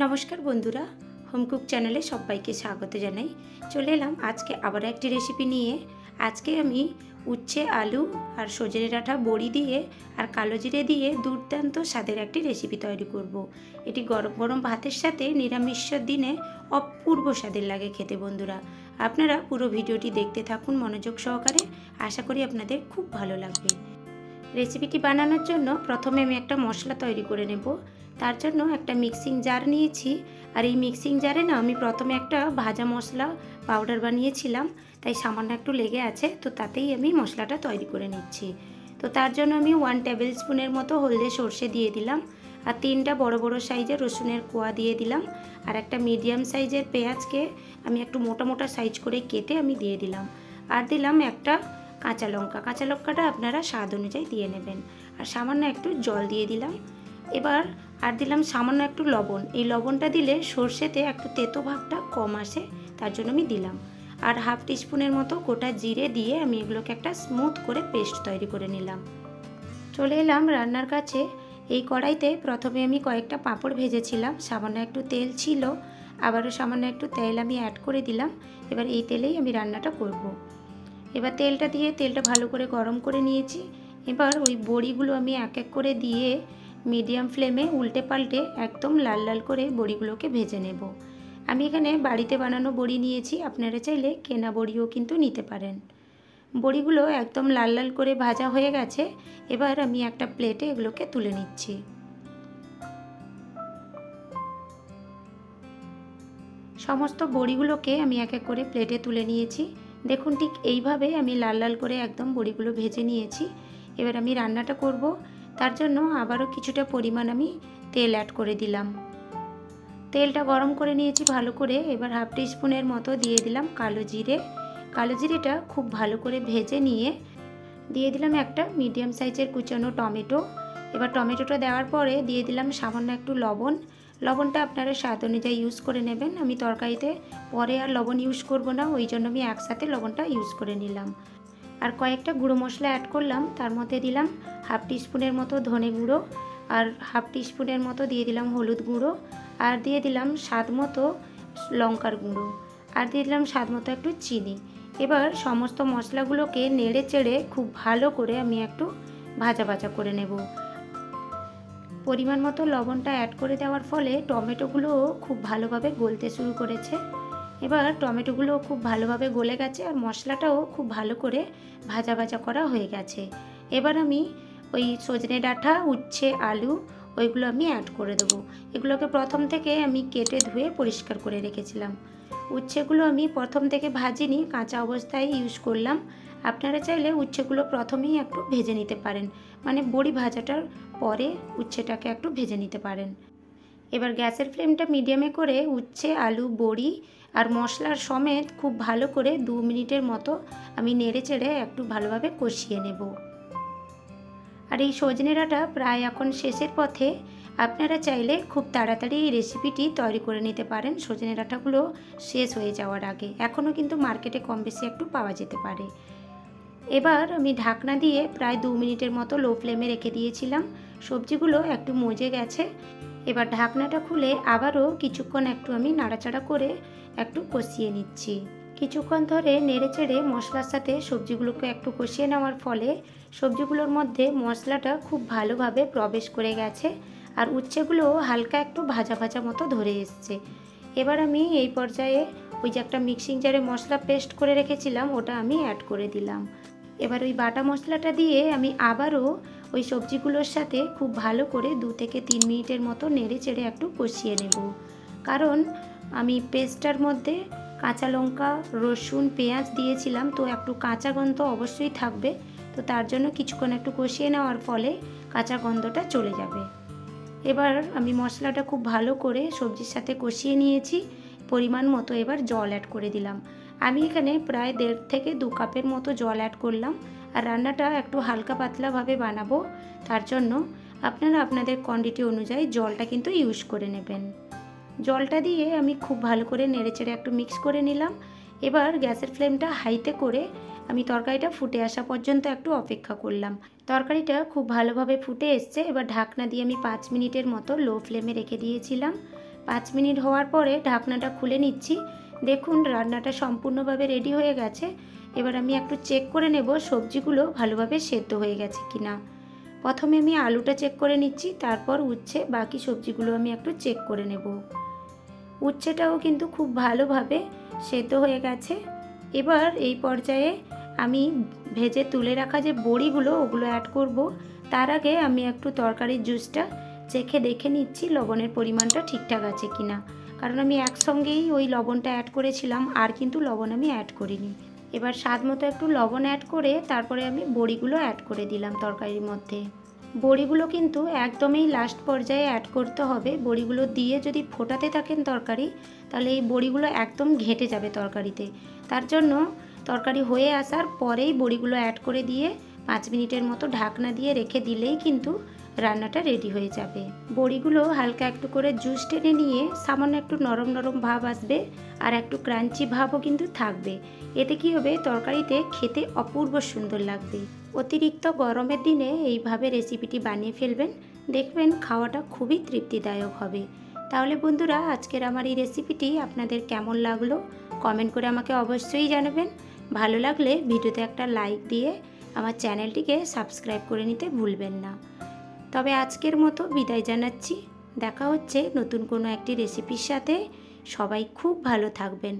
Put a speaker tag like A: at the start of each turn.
A: নমস্কার বন্ধুরা, home cook চ্যানেলে সবাইকে স্বাগত জানাই। চলে এলাম আজকে আবার একটি রেসিপি নিয়ে। আজকে আমি উচ্ছে, আলু আর সজনে ডাঁটা বড়ি দিয়ে আর কালো জিরে দিয়ে দুর্দান্ত স্বাদের একটি রেসিপি তৈরি করব। এটি গরম গরম ভাতের সাথে নিরামিষের দিনে অপূর্ব স্বাদের লাগে খেতে। বন্ধুরা, আপনারা পুরো ভিডিওটি দেখতে থাকুন মনোযোগ সহকারে। আশা করি আপনাদের খুব ভালো লাগবে। রেসিপিটি বানানোর জন্য প্রথমে আমি একটা মশলা তৈরি করে নেব। তার জন্য একটা মিক্সিং জার নিয়েছি। আর এই মিক্সিং জারে না আমি প্রথমে একটা ভাজা মশলা পাউডার বানিয়েছিলাম, তাই সামান্য একটু লেগে আছে, তো তাতেই আমি মশলাটা তৈরি করে নিচ্ছি। তো তার জন্য আমি 1 টেবিল স্পুনের মতো হলদে সর্ষে দিয়ে দিলাম, আর 3টা বড় বড় সাইজের রসুনের কোয়া দিয়ে দিলাম, আর একটা মিডিয়াম সাইজের পেঁয়াজকে আমি একটু মোটা মোটা সাইজ করে কেটে আমি দিয়ে দিলাম, আর দিলাম একটা কাঁচা লঙ্কা। কাঁচা লঙ্কাটা আপনারা স্বাদ অনুযায়ী দিয়ে নেবেন, আর সামান্য একটু জল দিয়ে দিলাম। এবার আর দিলাম সামান্য একটু লবণ। এই লবণটা দিলে সর্ষেতে একটু তেতো ভাবটা কম আসে, তার জন্য আমি দিলাম। আর হাফ টিস্পুনের মতো গোটা জিরে দিয়ে আমি এগুলোকে একটা স্মুথ করে পেস্ট তৈরি করে নিলাম। চলে এলাম রান্নার কাছে। এই কড়াইতে প্রথমে আমি কয়েকটা পাঁপড় ভেজেছিলাম, সামান্য একটু তেল ছিল, আবারও সামান্য একটু তেল আমি অ্যাড করে দিলাম। এবার এই তেলেই আমি রান্নাটা করব। এবার তেলটা দিয়ে তেলটা ভালো করে গরম করে নিয়েছি। এবার ওই বড়িগুলো আমি এক এক করে দিয়ে মিডিয়াম ফ্লেমে উল্টে পাল্টে একদম লাল লাল করে বড়িগুলোকে ভেজে নেব। আমি এখানে বাড়িতে বানানো বড়ি নিয়েছি, আপনারা চাইলে কেনা বড়িও কিন্তু নিতে পারেন। বড়িগুলো একদম লাল লাল করে ভাজা হয়ে গেছে। এবার আমি একটা প্লেটে এগুলোকে তুলে নিচ্ছি। সমস্ত বড়িগুলোকে আমি এক এক করে প্লেটে তুলে নিয়েছি। দেখুন, ঠিক এইভাবে আমি লাল লাল করে একদম বড়িগুলো ভেজে নিয়েছি। এবার আমি রান্নাটা করব। তার জন্য আবারও কিছুটা পরিমাণ আমি তেল অ্যাড করে দিলাম। তেলটা গরম করে নিয়েছি ভালো করে। এবার হাফ টিস্পুনের মতো দিয়ে দিলাম কালো জিরে। কালো জিরেটা খুব ভালো করে ভেজে নিয়ে দিয়ে দিলাম একটা মিডিয়াম সাইজের কুচানো টমেটো। এবার টমেটোটা দেওয়ার পরে দিয়ে দিলাম সামান্য একটু লবণ। লবণটা আপনারা স্বাদ অনুযায়ী ইউজ করে নেবেন। আমি তরকারিতে পরে আর লবণ ইউজ করব না, ওই জন্য আমি একসাথে লবণটা ইউজ করে নিলাম। আর কয়েকটা গুঁড়ো মশলা অ্যাড করলাম। তার মধ্যে দিলাম হাফ টিস্পুনের মতো ধনে গুঁড়ো, আর হাফ টিস্পুনের মতো দিয়ে দিলাম হলুদ গুঁড়ো, আর দিয়ে দিলাম স্বাদ মতো লঙ্কার গুঁড়ো, আর দিয়ে দিলাম স্বাদ মতো একটু চিনি। এবার সমস্ত মশলাগুলোকে নেড়ে চেড়ে খুব ভালো করে আমি একটু ভাজা ভাজা করে নেব। পরিমাণ মতো লবণটা অ্যাড করে দেওয়ার ফলে টমেটোগুলো খুব ভালোভাবে গলতে শুরু করেছে। এবার টমেটোগুলো খুব ভালোভাবে গলে গেছে, আর মশলাটাও খুব ভালো করে ভাজা ভাজা করা হয়ে গেছে। এবার আমি ওই সজনে ডাঁটা, উচ্ছে, আলু ওইগুলো আমি অ্যাড করে দেবো। এগুলোকে প্রথম থেকে আমি কেটে ধুয়ে পরিষ্কার করে রেখেছিলাম। উচ্ছেগুলো আমি প্রথম থেকে ভাজিনি, কাঁচা অবস্থায় ইউজ করলাম। আপনারা চাইলে উচ্ছেগুলো প্রথমেই একটু ভেজে নিতে পারেন, মানে বড়ি ভাজাটার পরে উচ্ছেটাকে একটু ভেজে নিতে পারেন। এবার গ্যাসের ফ্লেমটা মিডিয়ামে করে উচ্ছে, আলু, বড়ি আর মশলার সমেত খুব ভালো করে 2 মিনিটের মতো আমি নেড়ে চেড়ে একটু ভালোভাবে কষিয়ে নেব। আর এই সজনে ডাঁটা প্রায় এখন শেষের পথে। আপনারা চাইলে খুব তাড়াতাড়ি এই রেসিপিটি তৈরি করে নিতে পারেন সজনে ডাঁটাগুলো শেষ হয়ে যাওয়ার আগে। এখনও কিন্তু মার্কেটে কম বেশি একটু পাওয়া যেতে পারে। এবার আমি ঢাকনা দিয়ে প্রায় 2 মিনিটের মতো লো ফ্লেমে রেখে দিয়েছিলাম। সবজিগুলো একটু মজে গেছে। এবার ঢাকনাটা খুলে আবারও কিছুক্ষণ একটু আমি নাড়াচাড়া করে একটু কষিয়ে নিচ্ছি। কিছুক্ষণ ধরে নেড়েচেড়ে মশলার সাথে সবজিগুলোকে একটু কষিয়ে নেওয়ার ফলে সবজিগুলোর মধ্যে মশলাটা খুব ভালোভাবে প্রবেশ করে গেছে, আর উচ্ছেগুলো হালকা একটু ভাজা ভাজা মতো ধরে এসছে। এবার আমি এই পর্যায়ে ওই যে একটা মিক্সিং জারে মশলা পেস্ট করে রেখেছিলাম, ওটা আমি অ্যাড করে দিলাম। এবার ওই বাটা মশলাটা দিয়ে আমি আবারও ওই সবজিগুলোর সাথে খুব ভালো করে 2 থেকে 3 মিনিটের মতো নেড়ে চেড়ে একটু কষিয়ে নেব। কারণ আমি পেস্টটার মধ্যে কাঁচা লঙ্কা, রসুন, পেঁয়াজ দিয়েছিলাম, তো একটু কাঁচা গন্ধ অবশ্যই থাকবে। তো তার জন্য কিছুক্ষণ একটু কষিয়ে নেওয়ার ফলে কাঁচা গন্ধটা চলে যাবে। এবার আমি মশলাটা খুব ভালো করে সবজির সাথে কষিয়ে নিয়েছি। পরিমাণ মতো এবার জল অ্যাড করে দিলাম। আমি এখানে প্রায় 1.5 থেকে 2 কাপের মতো জল অ্যাড করলাম। আর রান্নাটা একটু হালকা পাতলাভাবে বানাবো, তার জন্য আপনারা আপনাদের কোয়ান্টিটি অনুযায়ী জলটা কিন্তু ইউজ করে নেবেন। জলটা দিয়ে আমি খুব ভালো করে নেড়েচেড়ে একটু মিক্স করে নিলাম। এবার গ্যাসের ফ্লেমটা হাইতে করে আমি তরকারিটা ফুটে আসা পর্যন্ত একটু অপেক্ষা করলাম। তরকারিটা খুব ভালোভাবে ফুটে এসছে। এবার ঢাকনা দিয়ে আমি 5 মিনিটের মতো লো ফ্লেমে রেখে দিয়েছিলাম। 5 মিনিট হওয়ার পরে ঢাকনাটা খুলে নিচ্ছি। দেখুন রান্নাটা সম্পূর্ণভাবে রেডি হয়ে গেছে। এবার আমি একটু চেক করে নেব সবজিগুলো ভালোভাবে সেদ্ধ হয়ে গেছে কিনা। প্রথমে আমি আলুটা চেক করে নিচ্ছি, তারপর উচ্ছে, বাকি সবজিগুলো আমি একটু চেক করে নেব। উচ্ছেটাও কিন্তু খুব ভালোভাবে সেদ্ধ হয়ে গেছে। এবার এই পর্যায়ে আমি ভেজে তুলে রাখা যে বড়িগুলো ওগুলো অ্যাড করব। তার আগে আমি একটু তরকারির জুসটা চেখে দেখে নিচ্ছি লবণের পরিমাণটা ঠিকঠাক আছে কিনা, কারণ আমি একসঙ্গেই ওই লবণটা অ্যাড করেছিলাম, আর কিন্তু লবণ আমি অ্যাড করিনি। এবার স্বাদ মতো একটু লবণ অ্যাড করে তারপরে আমি বড়িগুলো অ্যাড করে দিলাম তরকারির মধ্যে। বড়িগুলো কিন্তু একদমই লাস্ট পর্যায়ে অ্যাড করতে হবে। বড়িগুলো দিয়ে যদি ফোটাতে থাকেন তরকারি, তাহলে এই বড়িগুলো একদম ঘেঁটে যাবে তরকারিতে। তার জন্য তরকারি হয়ে আসার পরেই বড়িগুলো অ্যাড করে দিয়ে 5 মিনিটের মতো ঢাকনা দিয়ে রেখে দিলেই কিন্তু রান্নাটা রেডি হয়ে যাবে। বড়িগুলো হালকা একটু করে জুস টেনে নিয়ে সামান্য একটু নরম নরম ভাব আসবে, আর একটু ক্রাঞ্চি ভাবও কিন্তু থাকবে। এতে কী হবে, তরকারিতে খেতে অপূর্ব সুন্দর লাগবে। অতিরিক্ত গরমের দিনে এইভাবে রেসিপিটি বানিয়ে ফেলবেন, দেখবেন খাওয়াটা খুবই তৃপ্তিদায়ক হবে। তাহলে বন্ধুরা, আজকের আমার এই রেসিপিটি আপনাদের কেমন লাগলো কমেন্ট করে আমাকে অবশ্যই জানাবেন। ভালো লাগলে ভিডিওতে একটা লাইক দিয়ে আমার চ্যানেলটিকে সাবস্ক্রাইব করে নিতে ভুলবেন না। তবে আজকের মতো বিদায় জানাচ্ছি। দেখা হচ্ছে নতুন কোনো একটি রেসিপির সাথে। সবাই খুব ভালো থাকবেন।